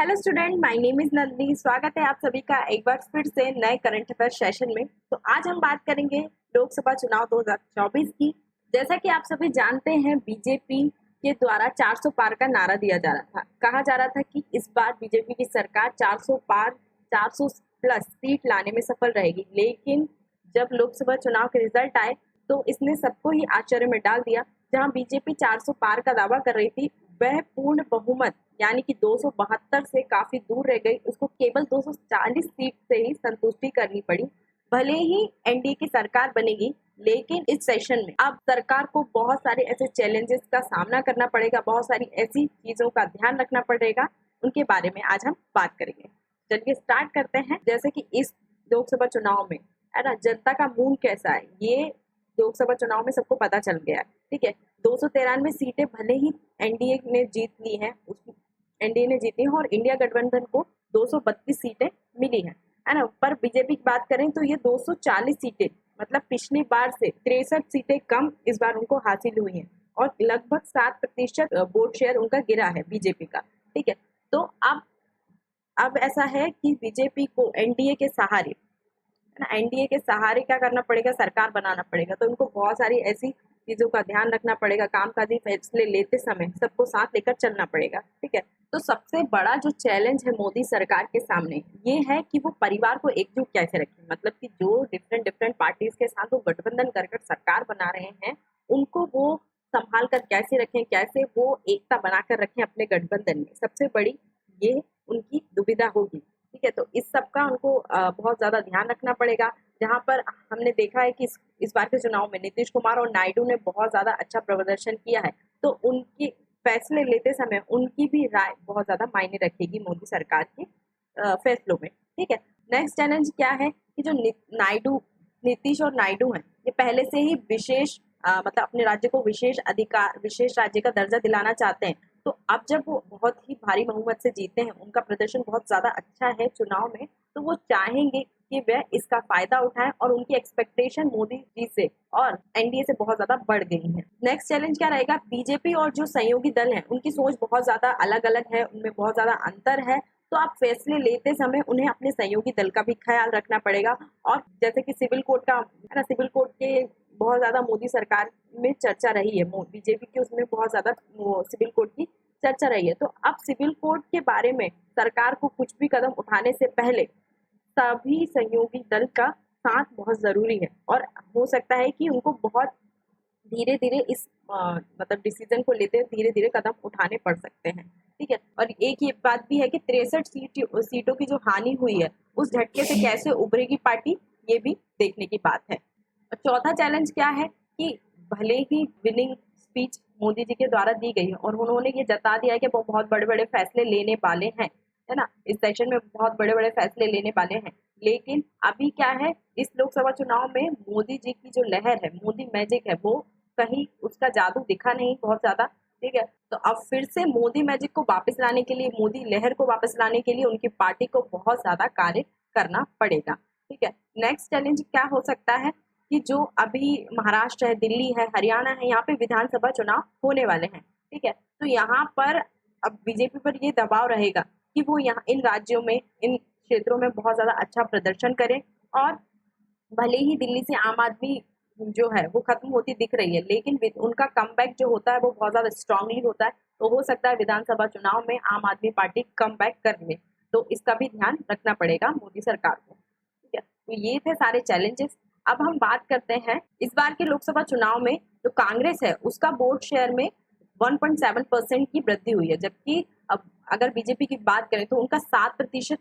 Hello student, my name is Nandini. स्वागत है आप सभी का एक बार फिर से नए करंट अफेयर सेशन में। तो आज हम बात करेंगे लोकसभा चुनाव 2024 की। जैसा कि आप सभी जानते हैं, बीजेपी के द्वारा 400 पार का नारा दिया जा रहा था। कहा जा रहा था कि इस बार बीजेपी की सरकार 400 पार 400 प्लस सीट लाने में सफल रहेगी। लेकिन जब लोकसभा चुनाव के रिजल्ट आए तो इसने सबको ही आश्चर्य में डाल दिया। जहां बीजेपी 400 पार का दावा कर रही थी, वह पूर्ण बहुमत यानी कि 272 से काफी दूर रह गई। उसको केवल 240 सीट से ही संतुष्टि करनी पड़ी। भले ही एनडीए की सरकार बनेगी, लेकिन इस सेशन में अब सरकार को बहुत सारे ऐसे चैलेंजेस का सामना करना पड़ेगा, बहुत सारी ऐसी चीजों का ध्यान रखना पड़ेगा। उनके बारे में आज हम बात करेंगे। चलिए स्टार्ट करते हैं। जैसे कि इस लोकसभा चुनाव में है ना, जनता का मूड कैसा है, ये लोकसभा चुनाव में सबको पता चल गया है। ठीक है, 293 सीटें भले ही एनडीए ने जीत ली है, एनडीए ने जीती है और इंडिया गठबंधन को 232 सीटें मिली है ना। पर बीजेपी की बात करें तो ये 240 सीटें, मतलब पिछली बार से 63 सीटें कम इस बार उनको हासिल हुई हैं और लगभग 7% वोट शेयर उनका गिरा है बीजेपी का। ठीक है, तो अब ऐसा है कि बीजेपी को एनडीए के सहारे एनडीए के सहारे क्या करना पड़ेगा, सरकार बनाना पड़ेगा। तो उनको बहुत सारी ऐसी चीजों का ध्यान रखना पड़ेगा, कामकाजी फैसले लेते समय सबको साथ लेकर चलना पड़ेगा। ठीक है, तो सबसे बड़ा जो चैलेंज है मोदी सरकार के सामने ये है कि वो परिवार को एकजुट कैसे रखें। मतलब कि जो डिफरेंट डिफरेंट पार्टीज के साथ वो गठबंधन कर सरकार बना रहे हैं, उनको वो संभाल कर कैसे रखें, कैसे वो एकता बनाकर रखें अपने गठबंधन में। सबसे बड़ी ये उनकी दुविधा होगी। ठीक है, तो इस सब का उनको बहुत ज्यादा ध्यान रखना पड़ेगा। जहां पर हमने देखा है कि इस बार के चुनाव में नीतीश कुमार और नायडू ने बहुत ज्यादा अच्छा प्रदर्शन किया है, तो उनकी फैसले लेते समय उनकी भी राय बहुत ज्यादा मायने रखेगी मोदी सरकार के फैसलों में। ठीक है, नेक्स्ट चैलेंज क्या है कि जो नीतीश और नायडू हैं, ये पहले से ही विशेष मतलब अपने राज्य को विशेष राज्य का दर्जा दिलाना चाहते हैं। तो अब जब वो बहुत ही भारी बहुमत से जीते हैं, उनका प्रदर्शन बहुत ज्यादा अच्छा है चुनाव में, तो वो चाहेंगे कि वह इसका फायदा उठाएं और उनकी एक्सपेक्टेशन मोदी जी से और एनडीए से बहुत ज्यादा बढ़ गई है। नेक्स्ट चैलेंज क्या रहेगा, बीजेपी और जो सहयोगी दल है उनकी सोच बहुत ज्यादा अलग अलग है, उनमें बहुत ज्यादा अंतर है। तो आप फैसले लेते समय उन्हें अपने सहयोगी दल का भी ख्याल रखना पड़ेगा। और जैसे कि सिविल कोड का है ना, सिविल कोड के बहुत ज्यादा मोदी सरकार में चर्चा रही है, बीजेपी की उसमें बहुत ज्यादा सिविल कोड की चर्चा रही है। तो अब सिविल कोड के बारे में सरकार को कुछ भी कदम उठाने से पहले सभी सहयोगी दल का साथ बहुत जरूरी है और हो सकता है कि उनको बहुत धीरे धीरे इस मतलब डिसीजन को लेते धीरे धीरे कदम उठाने पड़ सकते हैं। ठीक है, और एक ये बात भी है कि 63 सीटों की जो हानि हुई है, उस झटके से कैसे उभरेगी पार्टी, ये भी देखने की बात है। और चौथा चैलेंज क्या है कि भले ही विनिंग स्पीच मोदी जी के द्वारा दी गई है और उन्होंने ये जता दिया है कि वो बहुत बड़े बड़े फैसले लेने वाले हैं, है ना, इस सेशन में बहुत बड़े बड़े फैसले लेने वाले हैं। लेकिन अभी क्या है, इस लोकसभा चुनाव में मोदी जी की जो लहर है, मोदी मैजिक है, वो कहीं उसका जादू दिखा नहीं बहुत ज्यादा। ठीक है, तो अब फिर से मोदी मैजिक को वापस लाने के लिए, मोदी लहर को वापस लाने के लिए उनकी पार्टी को बहुत ज्यादा कार्य करना पड़ेगा। ठीक है, नेक्स्ट चैलेंज क्या हो सकता है कि जो अभी महाराष्ट्र है, दिल्ली है, हरियाणा है, यहाँ पे विधानसभा चुनाव होने वाले हैं। ठीक है, तो यहाँ पर अब बीजेपी पर ये दबाव रहेगा कि वो यहाँ इन राज्यों में, इन क्षेत्रों में बहुत ज्यादा अच्छा प्रदर्शन करें। और भले ही दिल्ली से आम आदमी जो है वो खत्म होती दिख रही है, लेकिन उनका कमबैक जो होता है वो बहुत ज्यादा स्ट्रांगली होता है। तो हो सकता है विधानसभा चुनाव में आम आदमी पार्टी कमबैक कर ले, तो इसका भी ध्यान रखना पड़ेगा मोदी सरकार को। ठीक है, तो ये थे सारे चैलेंजेस। अब हम बात करते हैं इस बार के लोकसभा चुनाव में जो कांग्रेस है उसका वोट शेयर में 1.7% की वृद्धि हुई है, जबकि अब अगर बीजेपी की बात करें तो उनका 7%,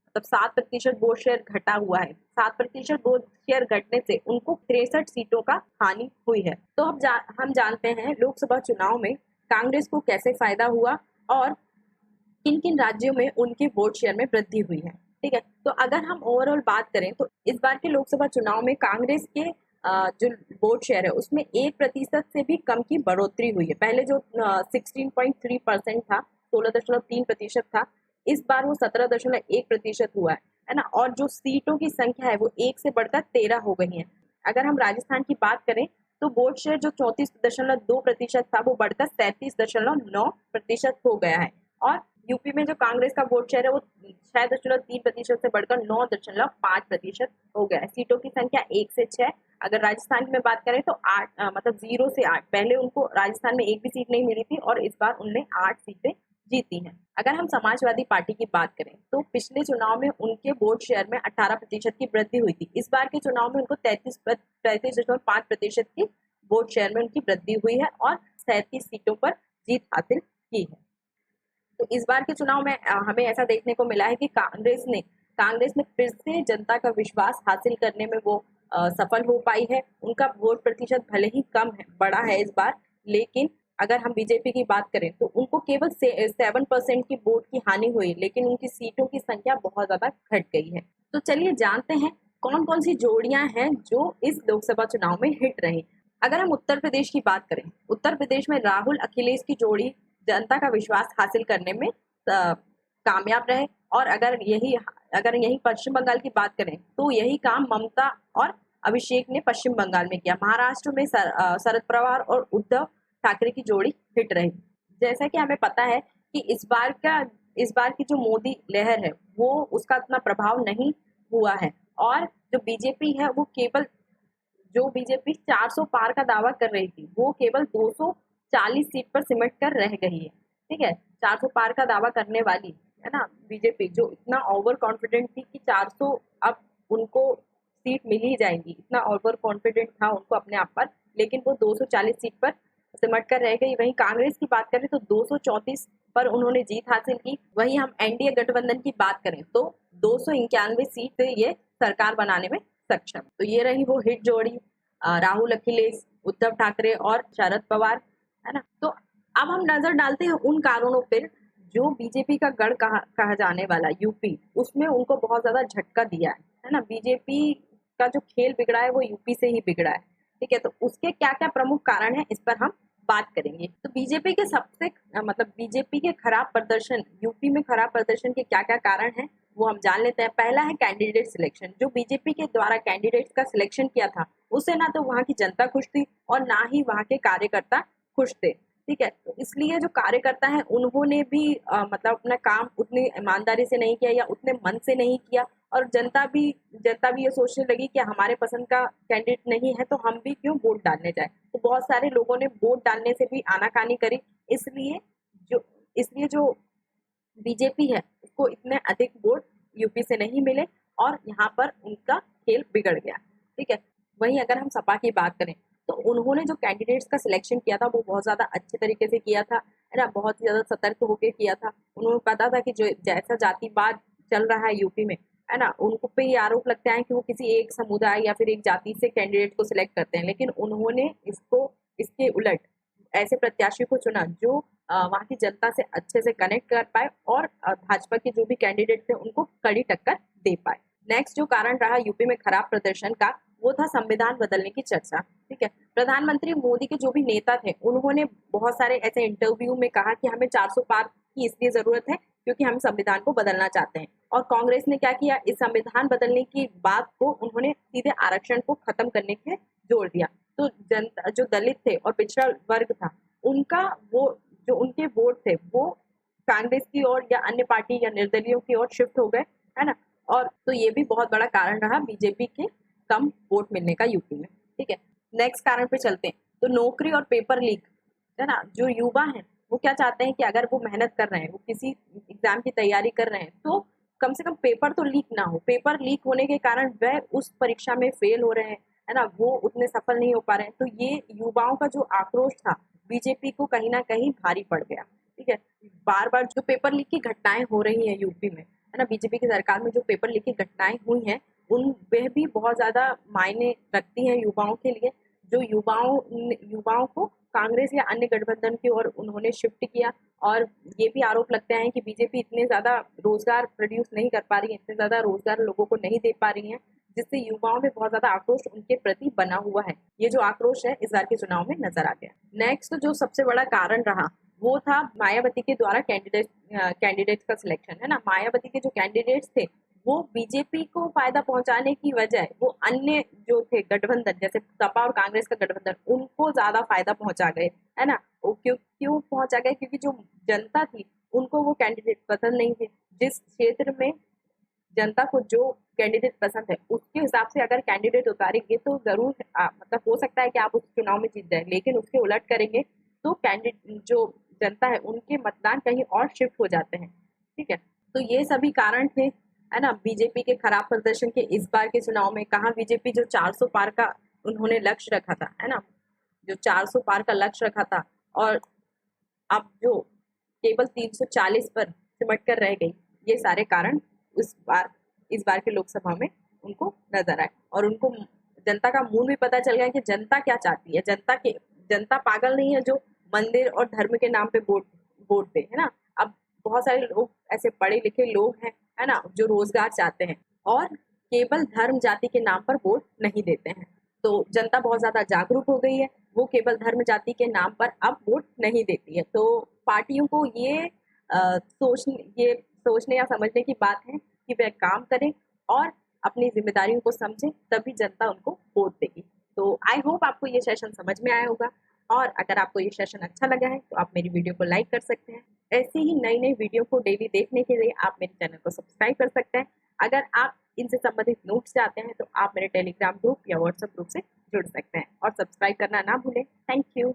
मतलब 7% वोट शेयर घटा हुआ है। 7% वोट शेयर घटने से उनको 63 सीटों का हानि हुई है। तो हम जानते हैं लोकसभा चुनाव में कांग्रेस को कैसे फायदा हुआ और किन किन राज्यों में उनके वोट शेयर में वृद्धि हुई है। ठीक है, तो अगर हम ओवरऑल बात करें तो इस बार के लोकसभा चुनाव में कांग्रेस के जो वोट शेयर है उसमें 1% से भी कम की बढ़ोतरी हुई है। पहले जो 16.3% था, 16.3% था, इस बार वो 17.1% हुआ है ना। और जो सीटों की संख्या है वो 1 से बढ़कर 13 हो गई है। अगर हम राजस्थान की बात करें तो वोट शेयर जो 34.2% था वो बढ़कर 37.9% हो गया है। और यूपी में जो कांग्रेस का वोट शेयर है वो 6.3% से बढ़कर 9.5% हो गया है। सीटों की संख्या 1 से 6। अगर राजस्थान में बात करें तो 8 मतलब 0 से 8। पहले उनको राजस्थान में एक भी सीट नहीं मिली थी और इस बार उनने 8 सीटें जीती हैं। अगर हम समाजवादी पार्टी की बात करें तो पिछले चुनाव में उनके वोट शेयर में 18% की वृद्धि हुई थी। इस बार के चुनाव में उनको 33.5% की वोट शेयर में उनकी वृद्धि हुई है और 37 सीटों पर जीत हासिल की है। तो इस बार के चुनाव में हमें ऐसा देखने को मिला है कि कांग्रेस ने फिर से जनता का विश्वास हासिल करने में वो सफल हो पाई है। उनका वोट प्रतिशत भले ही कम है, बढ़ा है इस बार, लेकिन अगर हम बीजेपी की बात करें तो उनको केवल 7% की वोट की हानि हुई, लेकिन उनकी सीटों की संख्या बहुत ज्यादा घट गई है। तो चलिए जानते हैं कौन कौन सी जोड़ियां हैं जो इस लोकसभा चुनाव में हिट रही। अगर हम उत्तर प्रदेश की बात करें, उत्तर प्रदेश में राहुल अखिलेश की जोड़ी जनता का विश्वास हासिल करने में कामयाब रहे। और अगर यही पश्चिम बंगाल की बात करें तो यही काम ममता और अभिषेक ने पश्चिम बंगाल में किया। महाराष्ट्र में शरद पवार और उद्धव ठाकरे की जोड़ी हिट रही। जैसा कि हमें पता है कि इस बार की जो मोदी लहर है वो उसका उतना प्रभाव नहीं हुआ है और जो बीजेपी है वो केवल जो बीजेपी 400 पार का दावा कर रही थी वो केवल 240 सीट पर सिमट कर रह गई है। ठीक है, 400 पार का दावा करने वाली है ना बीजेपी, जो इतना ओवर कॉन्फिडेंट थी कि 400 अब उनको सीट मिल ही जाएंगी, इतना ओवर कॉन्फिडेंट था उनको अपने आप पर, लेकिन वो 240 सीट पर सिमट कर रह गई। वहीं कांग्रेस की बात करें तो 234 पर उन्होंने जीत हासिल की। वहीं हम एनडीए गठबंधन की बात करें तो 291 सीट से ये सरकार बनाने में सक्षम। तो ये रही वो हिट जोड़ी, राहुल अखिलेश, उद्धव ठाकरे और शरद पवार, है ना। तो अब हम नजर डालते हैं उन कारणों पर जो बीजेपी का गढ़ कहा जाने वाला यूपी, उसमें उनको बहुत ज्यादा झटका दिया है ना। बीजेपी का जो खेल बिगड़ा है वो यूपी से ही बिगड़ा है। ठीक है, तो उसके क्या क्या प्रमुख कारण है इस पर हम बात करेंगे। तो बीजेपी के बीजेपी के खराब प्रदर्शन, यूपी में खराब प्रदर्शन के क्या क्या कारण है वो हम जान लेते हैं। पहला है कैंडिडेट सिलेक्शन। जो बीजेपी के द्वारा कैंडिडेट्स का सिलेक्शन किया था उससे ना तो वहां की जनता खुश थी और ना ही वहां के कार्यकर्ता खुश थे। ठीक है, तो इसलिए जो कार्यकर्ता है उन्होंने भी अपना काम उतनी ईमानदारी से नहीं किया या उतने मन से नहीं किया और जनता भी ये सोचने लगी कि हमारे पसंद का कैंडिडेट नहीं है तो हम भी क्यों वोट डालने जाए। तो बहुत सारे लोगों ने वोट डालने से भी आनाकानी करी। इसलिए जो बीजेपी है उसको इतने अधिक वोट यूपी से नहीं मिले और यहाँ पर उनका खेल बिगड़ गया। ठीक है, वहीं अगर हम सपा की बात करें तो उन्होंने जो कैंडिडेट्स का सिलेक्शन किया था वो बहुत ज्यादा अच्छे तरीके से किया था, है ना। बहुत ही ज्यादा सतर्क होकर किया था। उन्होंने पता था कि जो जैसा जातिवाद चल रहा है यूपी में, है ना, उनको पे ये आरोप लगता है कि वो किसी एक समुदाय या फिर एक जाति से कैंडिडेट को सिलेक्ट करते हैं, लेकिन उन्होंने इसके उलट ऐसे प्रत्याशी को चुना जो वहाँ की जनता से अच्छे से कनेक्ट कर पाए और भाजपा के जो भी कैंडिडेट थे उनको कड़ी टक्कर दे पाए। नेक्स्ट जो कारण रहा यूपी में खराब प्रदर्शन का वो था संविधान बदलने की चर्चा। ठीक है, प्रधानमंत्री मोदी के जो भी नेता थे उन्होंने बहुत सारे ऐसे इंटरव्यू में कहा कि हमें 400 पार की इसलिए जरूरत है क्योंकि हम संविधान को बदलना चाहते हैं। और कांग्रेस ने क्या किया, इस संविधान बदलने की बात को उन्होंने सीधे आरक्षण को खत्म करने के जोड़ दिया। तो जनता जो दलित थे और पिछड़ा वर्ग था उनका वो जो उनके वोट थे वो कांग्रेस की ओर या अन्य पार्टी या निर्दलियों की ओर शिफ्ट हो गए, है ना। और तो ये भी बहुत बड़ा कारण रहा बीजेपी के कम वोट मिलने का यूपी में। ठीक है, नेक्स्ट कारण पे चलते हैं। तो नौकरी और पेपर लीक, है ना। जो युवा हैं वो क्या चाहते हैं कि अगर वो मेहनत कर रहे हैं, वो किसी एग्जाम की तैयारी कर रहे हैं तो कम से कम पेपर तो लीक ना हो। पेपर लीक होने के कारण वह उस परीक्षा में फेल हो रहे हैं, है ना, वो उतने सफल नहीं हो पा रहे हैं। तो ये युवाओं का जो आक्रोश था बीजेपी को कहीं ना कहीं भारी पड़ गया। ठीक है, बार बार जो पेपर लीक की घटनाएं हो रही हैं यूपी में, है ना, बीजेपी की सरकार में जो पेपर लीक की घटनाएं हुई हैं उन वह भी बहुत ज्यादा मायने रखती हैं युवाओं के लिए। जो युवाओं को कांग्रेस या अन्य गठबंधन की ओर उन्होंने शिफ्ट किया। और ये भी आरोप लगता है कि बीजेपी इतने ज्यादा रोजगार प्रोड्यूस नहीं कर पा रही है, इतने ज्यादा रोजगार लोगों को नहीं दे पा रही है, जिससे युवाओं में बहुत ज्यादा आक्रोश उनके प्रति बना हुआ है। ये जो आक्रोश है इस बार के चुनाव में नजर आ गया। नेक्स्ट जो सबसे बड़ा कारण रहा वो था मायावती के द्वारा कैंडिडेट का सिलेक्शन, है ना। मायावती के जो कैंडिडेट्स थे वो बीजेपी को फायदा पहुंचाने की वजह वो अन्य जो थे गठबंधन जैसे सपा और कांग्रेस का गठबंधन उनको ज्यादा फायदा पहुंचा गए, है ना। वो क्यों क्यों पहुंचा गए, क्योंकि जो जनता थी उनको वो कैंडिडेट पसंद नहीं है। जिस क्षेत्र में जनता को जो कैंडिडेट पसंद है उसके हिसाब से अगर कैंडिडेट उतारेंगे तो जरूर मतलब हो सकता है कि आप उस चुनाव में जीत जाए, लेकिन उसके उलट करेंगे तो कैंडिडेट जो जनता है उनके मतदान कहीं और शिफ्ट हो जाते हैं। ठीक है, तो ये सभी कारण थे, है ना, बीजेपी के खराब प्रदर्शन के इस बार के चुनाव में। कहा बीजेपी जो 400 पार का उन्होंने लक्ष्य रखा था, है ना, जो 400 पार का लक्ष्य रखा था, और अब जो केवल 340 पर सिमट कर रह गई, ये सारे कारण इस बार के लोकसभा में उनको नजर आए, और उनको जनता का मूल भी पता चल गया कि जनता क्या चाहती है। जनता पागल नहीं है जो मंदिर और धर्म के नाम पे वोट वोट दे, है ना। अब बहुत सारे लोग ऐसे पढ़े लिखे लोग हैं, है ना, जो रोजगार चाहते हैं और केवल धर्म जाति के नाम पर वोट नहीं देते हैं। तो जनता बहुत ज्यादा जागरूक हो गई है, वो केवल धर्म जाति के नाम पर अब वोट नहीं देती है। तो पार्टियों को ये सोचने या समझने की बात है कि वह काम करें और अपनी जिम्मेदारियों को समझे, तभी जनता उनको वोट देगी। तो आई होप आपको ये सेशन समझ में आया होगा, और अगर आपको ये सेशन अच्छा लगा है तो आप मेरी वीडियो को लाइक कर सकते हैं। ऐसे ही नई नई वीडियो को डेली देखने के लिए आप मेरे चैनल को सब्सक्राइब कर सकते हैं। अगर आप इनसे संबंधित नोट्स चाहते हैं तो आप मेरे टेलीग्राम ग्रुप या व्हाट्सएप ग्रुप से जुड़ सकते हैं, और सब्सक्राइब करना ना भूलें। Thank you.